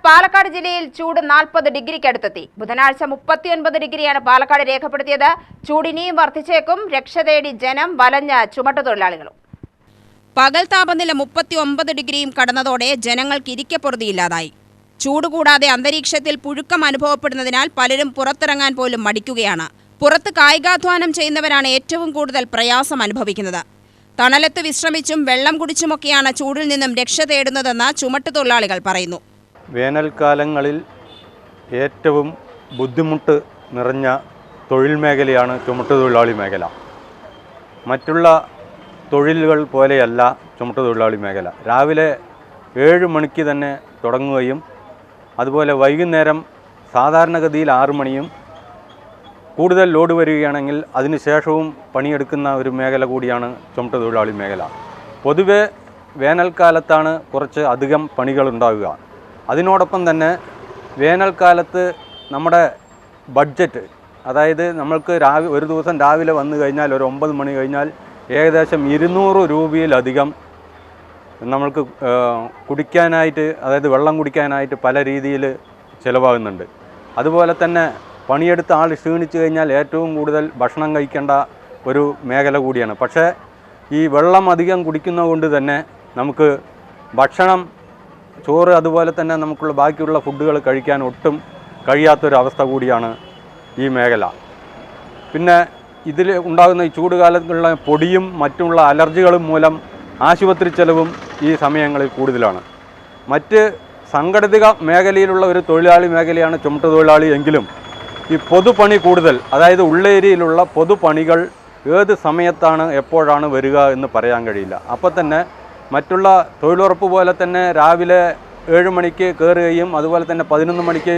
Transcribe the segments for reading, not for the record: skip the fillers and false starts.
പാലക്കാട് ജില്ലയിൽ ചൂട് 40 ഡിഗ്രിക്കടുത്തെത്തി. ബുധനാഴ്ച 39 ഡിഗ്രിയാണ് പാലക്കാട് രേഖപ്പെടുത്തിയത്. ചൂടിനിയും വർദ്ധിച്ചേക്കും. രക്ഷ തേടി ജനം വലഞ്ഞ ചുമട്ടുതൊഴിലാളികളും. പകൽ താപനില 39 ഡിഗ്രിയും കടന്നതോടെ ജനങ്ങൾക്ക് ഇരിക്കപ്പൊറുതിയില്ലാതായി. ചൂട് കൂടാതെ അന്തരീക്ഷത്തിൽ പുഴുക്കം അനുഭവപ്പെടുന്നതിനാൽ പലരും പുറത്തിറങ്ങാൻ പോലും മടിക്കുകയാണ്. പുറത്ത് കായികാധ്വാനം ചെയ്യുന്നവരാണ് ഏറ്റവും കൂടുതൽ പ്രയാസം അനുഭവിക്കുന്നത്. തണലത്ത് വിശ്രമിച്ചും വെള്ളം കുടിച്ചുമൊക്കെയാണ് ചൂടിൽ നിന്നും രക്ഷ തേടുന്നതെന്ന് ചുമട്ടുതൊഴിലാളികൾ പറയുന്നു. വേനൽക്കാലങ്ങളിൽ ഏറ്റവും ബുദ്ധിമുട്ട് നിറഞ്ഞ തൊഴിൽ മേഖലയാണ് ചുമട്ടുതൊഴിലാളി മേഖല. മറ്റുള്ള തൊഴിലുകൾ പോലെയല്ല ചുമട്ടുതൊഴിലാളി മേഖല. രാവിലെ 7 മണിക്ക് തന്നെ തുടങ്ങുകയും അതുപോലെ വൈകുന്നേരം സാധാരണഗതിയിൽ 6 മണിയും കൂടുതൽ ലോഡ് വരികയാണെങ്കിൽ അതിനുശേഷവും പണിയെടുക്കുന്ന ഒരു മേഖല കൂടിയാണ് ചുമട്ടുതൊഴിലാളി മേഖല. പൊതുവെ വേനൽക്കാലത്താണ് കുറച്ച് അധികം പണികളുണ്ടാവുക. അതിനോടൊപ്പം തന്നെ വേനൽക്കാലത്ത് നമ്മുടെ ബഡ്ജറ്റ്, അതായത് നമ്മൾക്ക് ഒരു ദിവസം രാവിലെ വന്നു കഴിഞ്ഞാൽ ഒരു 9 മണി കഴിഞ്ഞാൽ ഏകദേശം 200 രൂപയിലധികം നമ്മൾക്ക് കുടിക്കാനായിട്ട്, അതായത് വെള്ളം കുടിക്കാനായിട്ട് പല രീതിയിൽ ചിലവാകുന്നുണ്ട്. അതുപോലെ തന്നെ പണിയെടുത്ത ആൾ ക്ഷീണിച്ചു കഴിഞ്ഞാൽ ഏറ്റവും കൂടുതൽ ഭക്ഷണം കഴിക്കേണ്ട ഒരു മേഖല കൂടിയാണ്. പക്ഷേ ഈ വെള്ളം അധികം കുടിക്കുന്നത് കൊണ്ട് തന്നെ നമുക്ക് ഭക്ഷണം, ചോറ്, അതുപോലെ തന്നെ നമുക്കുള്ള ബാക്കിയുള്ള ഫുഡുകൾ കഴിക്കാൻ ഒട്ടും കഴിയാത്തൊരവസ്ഥ കൂടിയാണ് ഈ മേഖല. പിന്നെ ഇതിൽ ഉണ്ടാകുന്ന ഈ ചൂടുകാലത്തുള്ള പൊടിയും മറ്റുള്ള അലർജികളും മൂലം ആശുപത്രി ചെലവും ഈ സമയങ്ങളിൽ കൂടുതലാണ്. മറ്റ് സംഘടിത മേഖലയിലുള്ള ഒരു തൊഴിലാളി മേഖലയാണ് ചുമട്ടുതൊഴിലാളി എങ്കിലും ഈ പൊതുപണി കൂടുതൽ, അതായത് ഉള്ളേരിയയിലുള്ള പൊതുപണികൾ ഏത് സമയത്താണ് എപ്പോഴാണ് വരിക എന്ന് പറയാൻ കഴിയില്ല. അപ്പോൾ തന്നെ മറ്റുള്ള തൊഴിലുറപ്പ് പോലെ തന്നെ രാവിലെ 7 മണിക്ക് കയറുകയും അതുപോലെ തന്നെ 11 മണിക്ക്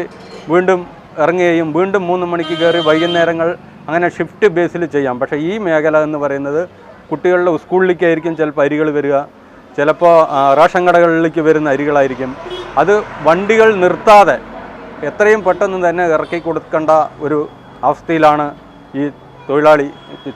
വീണ്ടും ഇറങ്ങുകയും വീണ്ടും 3 മണിക്ക് കയറി വൈകുന്നേരങ്ങൾ അങ്ങനെ ഷിഫ്റ്റ് ബേസിൽ ചെയ്യാം. പക്ഷേ ഈ മേഖല എന്ന് പറയുന്നത് കുട്ടികളുടെ സ്കൂളിലേക്കായിരിക്കും ചിലപ്പോൾ അരികൾ വരിക, ചിലപ്പോൾ റേഷൻ കടകളിലേക്ക് വരുന്ന അരികളായിരിക്കും. അത് വണ്ടികൾ നിർത്താതെ എത്രയും പെട്ടെന്ന് തന്നെ ഇറക്കി കൊടുക്കേണ്ട ഒരു അവസ്ഥയിലാണ് ഈ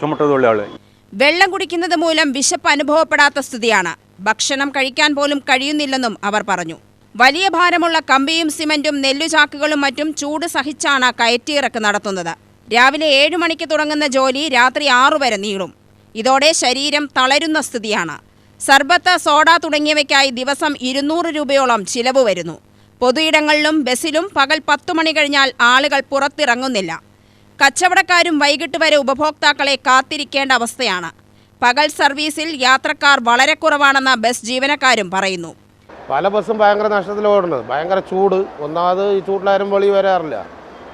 ചുമട്ടുതൊഴിലാളി. വെള്ളം കുടിക്കുന്നത് മൂലം വിശപ്പ് അനുഭവപ്പെടാത്ത സ്ഥിതിയാണ്. ഭക്ഷണം കഴിക്കാൻ പോലും കഴിയുന്നില്ലെന്നും അവർ പറഞ്ഞു. വലിയ ഭാരമുള്ള കമ്പിയും സിമന്റും നെല്ലുചാക്കുകളും മറ്റും ചൂട് സഹിച്ചാണ് കയറ്റിയിറക്ക് നടത്തുന്നത്. രാവിലെ 7 മണിക്ക് തുടങ്ങുന്ന ജോലി രാത്രി 6 വരെ നീളും. ഇതോടെ ശരീരം തളരുന്ന സ്ഥിതിയാണ്. സർബത്ത്, സോഡ തുടങ്ങിയവയ്ക്കായി ദിവസം 200 രൂപയോളം ചിലവ് വരുന്നു. പൊതുയിടങ്ങളിലും ബസ്സിലും പകൽ 10 മണി കഴിഞ്ഞാൽ ആളുകൾ പുറത്തിറങ്ങുന്നില്ല. കച്ചവടക്കാരും വൈകിട്ട് വരെ ഉപഭോക്താക്കളെ കാത്തിരിക്കേണ്ട അവസ്ഥയാണ്. പകൽ സർവീസിൽ യാത്രക്കാർ വളരെ കുറവാണെന്ന് ബസ് ജീവനക്കാരും പറയുന്നു. പല ബസ്സും ഭയങ്കര നഷ്ടത്തിൽ ഓടുന്നത്. ഭയങ്കര ചൂട്, ഒന്നാമത് ഈ ചൂട്ടിലാരും വെളി വരാറില്ല.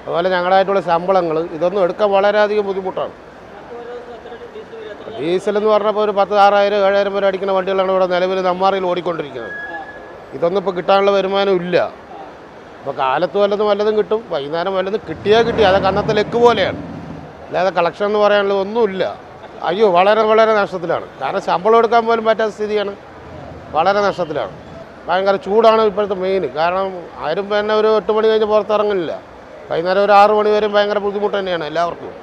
അതുപോലെ ഞങ്ങളായിട്ടുള്ള ശമ്പളങ്ങൾ ഇതൊന്നും എടുക്കാൻ വളരെയധികം ബുദ്ധിമുട്ടാണ്. ഡീസലെന്ന് പറഞ്ഞപ്പോൾ ഒരു 10,000, 6,000, 7,000 വരെ അടിക്കുന്ന വണ്ടികളാണ് ഇവിടെ നിലവിൽ നെമ്മാറയിൽ ഓടിക്കൊണ്ടിരിക്കുന്നത്. ഇതൊന്നും ഇപ്പോൾ കിട്ടാനുള്ള വരുമാനം ഇല്ല. ഇപ്പോൾ കാലത്ത് വല്ലതും കിട്ടും, വൈകുന്നേരം വല്ലതും കിട്ടി. അതൊക്കെ അന്നത്തെ ലെക്ക് പോലെയാണ്. അല്ലാതെ കളക്ഷൻ എന്ന് പറയാനുള്ളത് ഒന്നുമില്ല. അയ്യോ, വളരെ നഷ്ടത്തിലാണ്. കാരണം ശമ്പളം എടുക്കാൻ പോലും പറ്റാത്ത സ്ഥിതിയാണ്. വളരെ നഷ്ടത്തിലാണ്. ഭയങ്കര ചൂടാണ് ഇപ്പോഴത്തെ മെയിൻ. കാരണം ആരും തന്നെ ഒരു 8 മണി കഴിഞ്ഞ് പുറത്തിറങ്ങില്ല. വൈകുന്നേരം ഒരു 6 മണി വരെയും ഭയങ്കര ബുദ്ധിമുട്ട് തന്നെയാണ് എല്ലാവർക്കും.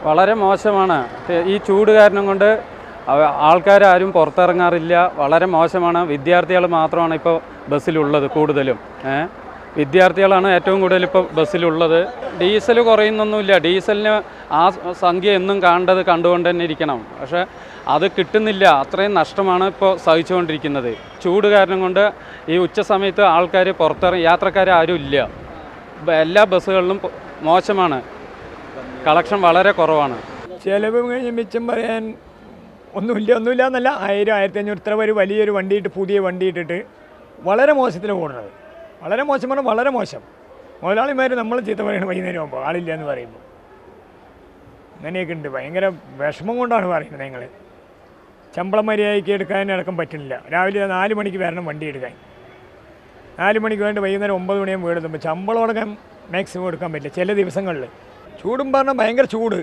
വളരെ മോശമാണ്. ഈ ചൂട് കാരണം കൊണ്ട് ആൾക്കാരും പുറത്തിറങ്ങാറില്ല. വളരെ മോശമാണ്. വിദ്യാർത്ഥികൾ മാത്രമാണ് ഇപ്പോൾ ബസ്സിലുള്ളത് കൂടുതലും. വിദ്യാർത്ഥികളാണ് ഏറ്റവും കൂടുതൽ ഇപ്പോൾ ബസ്സിലുള്ളത്. ഡീസൽ കുറയുന്നൊന്നുമില്ല. ഡീസലിന് ആ സംഖ്യ എന്നും കണ്ടുകൊണ്ട് തന്നെ ഇരിക്കണം. പക്ഷേ അത് കിട്ടുന്നില്ല. അത്രയും നഷ്ടമാണ് ഇപ്പോൾ സഹിച്ചുകൊണ്ടിരിക്കുന്നത്. ചൂട് കാരണം കൊണ്ട് ഈ ഉച്ച സമയത്ത് ആൾക്കാർ യാത്രക്കാരും ഇല്ല. എല്ലാ ബസ്സുകളിലും മോശമാണ്. കളക്ഷൻ വളരെ കുറവാണ്. ചിലവ് കഴിഞ്ഞ് മിച്ചം പറയാൻ ഒന്നുമില്ല എന്നല്ല. 1000, 1500 ഇത്ര വരെ വലിയൊരു പുതിയ വണ്ടി ഇട്ടിട്ട് വളരെ മോശത്തിൽ ഓടുന്നത്. വളരെ മോശം പറഞ്ഞാൽ വളരെ മോശം. മുതലാളിമാർ നമ്മൾ ചീത്ത പറയുന്നത് വൈകുന്നേരം ആകുമ്പോൾ ആളില്ല എന്ന് പറയുമ്പോൾ അങ്ങനെയൊക്കെ ഉണ്ട്. ഭയങ്കര വിഷമം കൊണ്ടാണ് പറയുന്നത്. ഞങ്ങൾ ശമ്പളം മര്യാദയ്ക്ക് എടുക്കാനടക്കം പറ്റുന്നില്ല. രാവിലെ 4 മണിക്ക് വരണം വണ്ടി എടുക്കാൻ. 4 മണിക്ക് വേണ്ടി വൈകുന്നേരം 9 മണിയാകുമ്പോൾ വീടുമ്പോൾ ശമ്പളം അടക്കം മാക്സിമം എടുക്കാൻ പറ്റില്ല ചില ദിവസങ്ങളിൽ. ചൂടും പറഞ്ഞാൽ ഭയങ്കര ചൂട്.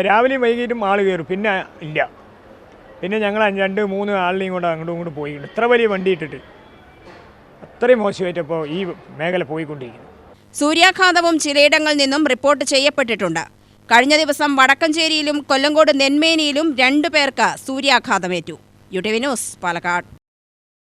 രാവിലെയും വൈകിട്ടും ആൾ കയറും, പിന്നെ ഇല്ല. പിന്നെ ഞങ്ങൾ 2-3 ആളിനെയും കൊണ്ട് അങ്ങോട്ടും ഇങ്ങോട്ടും പോയിട്ടുണ്ട്. ഇത്ര വലിയ വണ്ടി ഇട്ടിട്ട് അത്രയും മോശമായിട്ട് ഇപ്പോൾ ഈ മേഖല പോയിക്കൊണ്ടിരിക്കുന്നു. സൂര്യാഘാതവും ചിലയിടങ്ങളിൽ നിന്നും റിപ്പോർട്ട് ചെയ്യപ്പെട്ടിട്ടുണ്ട്. കഴിഞ്ഞ ദിവസം വടക്കഞ്ചേരിയിലും കൊല്ലങ്കോട് നെന്മേനിയിലും 2 പേർക്ക് സൂര്യാഘാതമേറ്റു. യുടിവി ന്യൂസ്, പാലക്കാട്.